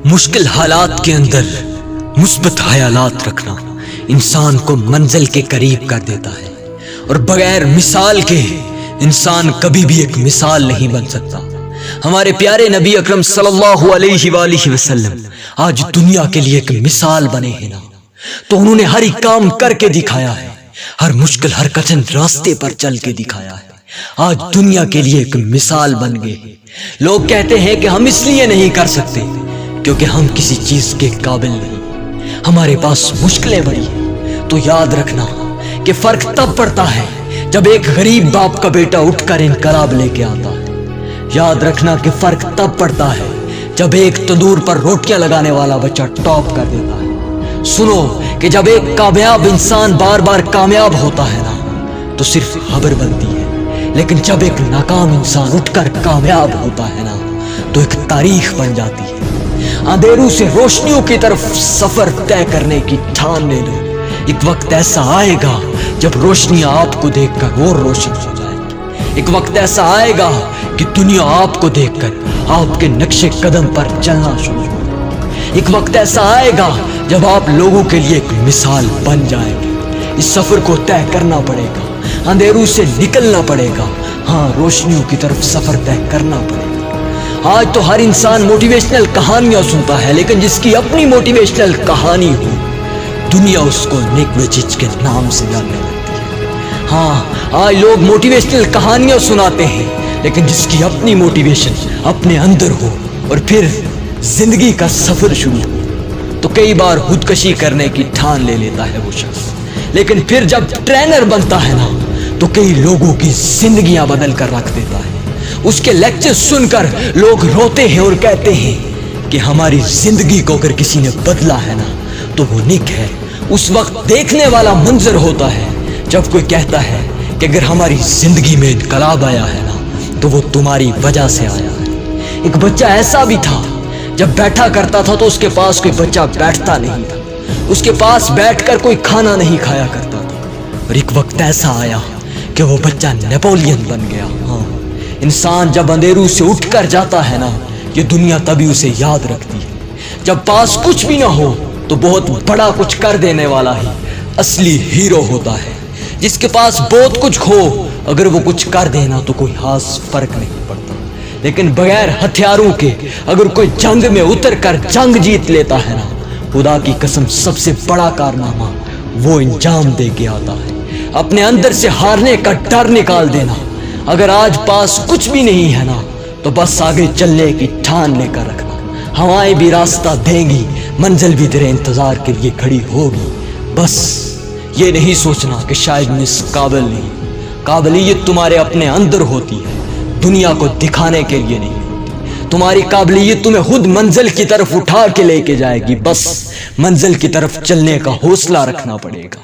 مشکل حالات کے اندر مثبت خیالات رکھنا انسان کو منزل کے قریب کر دیتا ہے، اور بغیر مثال کے انسان کبھی بھی ایک مثال نہیں بن سکتا۔ ہمارے پیارے نبی اکرم صلی اللہ علیہ وآلہ وسلم آج دنیا کے لیے ایک مثال بنے ہیں نا، تو انہوں نے ہر ایک کام کر کے دکھایا ہے، ہر مشکل ہر کٹھن راستے پر چل کے دکھایا ہے، آج دنیا کے لیے ایک مثال بن گئے ہیں۔ لوگ کہتے ہیں کہ ہم اس لیے نہیں کر سکتے کیونکہ ہم کسی چیز کے قابل نہیں، ہمارے پاس مشکلیں بڑی ہیں۔ تو یاد رکھنا کہ فرق تب پڑتا ہے جب ایک غریب باپ کا بیٹا اٹھ کر انقلاب لے کے آتا ہے۔ یاد رکھنا کہ فرق تب پڑتا ہے جب ایک تندور پر روٹیاں لگانے والا بچہ ٹاپ کر دیتا ہے۔ سنو کہ جب ایک کامیاب انسان بار بار کامیاب ہوتا ہے نا تو صرف خبر بنتی ہے، لیکن جب ایک ناکام انسان اٹھ کر کامیاب ہوتا ہے نا تو ایک تاریخ بن جاتی ہے۔ اندھیروں سے روشنیوں کی طرف سفر طے کرنے کی ٹھان لے لو، ایک وقت ایسا آئے گا جب روشنیاں آپ کو دیکھ کر اور روشن ہو جائے گی۔ ایک وقت ایسا آئے گا کہ دنیا آپ کو دیکھ کر آپ کے نقش قدم پر چلنا شروع ہوگا۔ ایک وقت ایسا آئے گا جب آپ لوگوں کے لیے ایک مثال بن جائیں گے۔ اس سفر کو طے کرنا پڑے گا، اندھیروں سے نکلنا پڑے گا، ہاں روشنیوں کی طرف سفر طے کرنا پڑے گا۔ آج تو ہر انسان موٹیویشنل کہانیاں سنتا ہے، لیکن جس کی اپنی موٹیویشنل کہانی ہو دنیا اس کو نیک ویجج کے نام سے جاننے لگتی ہے۔ ہاں آج لوگ موٹیویشنل کہانیاں سناتے ہیں، لیکن جس کی اپنی موٹیویشن اپنے اندر ہو اور پھر زندگی کا سفر شروع ہو تو کئی بار خودکشی کرنے کی ٹھان لے لیتا ہے وہ شخص، لیکن پھر جب ٹرینر بنتا ہے نا تو کئی لوگوں کی زندگیاں بدل کر رکھ دیتا ہے۔ اس کے لیکچر سن کر لوگ روتے ہیں اور کہتے ہیں کہ ہماری زندگی کو اگر کسی نے بدلا ہے نا تو وہ نک ہے۔ اس وقت دیکھنے والا منظر ہوتا ہے جب کوئی کہتا ہے کہ اگر ہماری زندگی میں انقلاب آیا ہے نا تو وہ تمہاری وجہ سے آیا ہے۔ ایک بچہ ایسا بھی تھا جب بیٹھا کرتا تھا تو اس کے پاس کوئی بچہ بیٹھتا نہیں تھا، اس کے پاس بیٹھ کر کوئی کھانا نہیں کھایا کرتا تھا، اور ایک وقت ایسا آیا کہ وہ بچہ نیپولین بن گیا۔ ہاں انسان جب اندھیروں سے اٹھ کر جاتا ہے نا یہ دنیا تبھی اسے یاد رکھتی ہے۔ جب پاس کچھ بھی نہ ہو تو بہت بڑا کچھ کر دینے والا ہی اصلی ہیرو ہوتا ہے۔ جس کے پاس بہت کچھ ہو اگر وہ کچھ کر دینا تو کوئی خاص فرق نہیں پڑتا، لیکن بغیر ہتھیاروں کے اگر کوئی جنگ میں اتر کر جنگ جیت لیتا ہے نا خدا کی قسم سب سے بڑا کارنامہ وہ انجام دے کے آتا ہے۔ اپنے اندر سے ہارنے کا ڈر نکال دینا۔ اگر آج پاس کچھ بھی نہیں ہے نا تو بس آگے چلنے کی ٹھان لے کر رکھنا۔ ہوائیں بھی راستہ دیں گی، منزل بھی تیرے انتظار کے لیے کھڑی ہوگی۔ بس یہ نہیں سوچنا کہ شاید میں اس قابل نہیں، قابلیت تمہارے اپنے اندر ہوتی ہے، دنیا کو دکھانے کے لیے نہیں ہوتی۔ تمہاری قابلیت تمہیں خود منزل کی طرف اٹھا کے لے کے جائے گی، بس منزل کی طرف چلنے کا حوصلہ رکھنا پڑے گا۔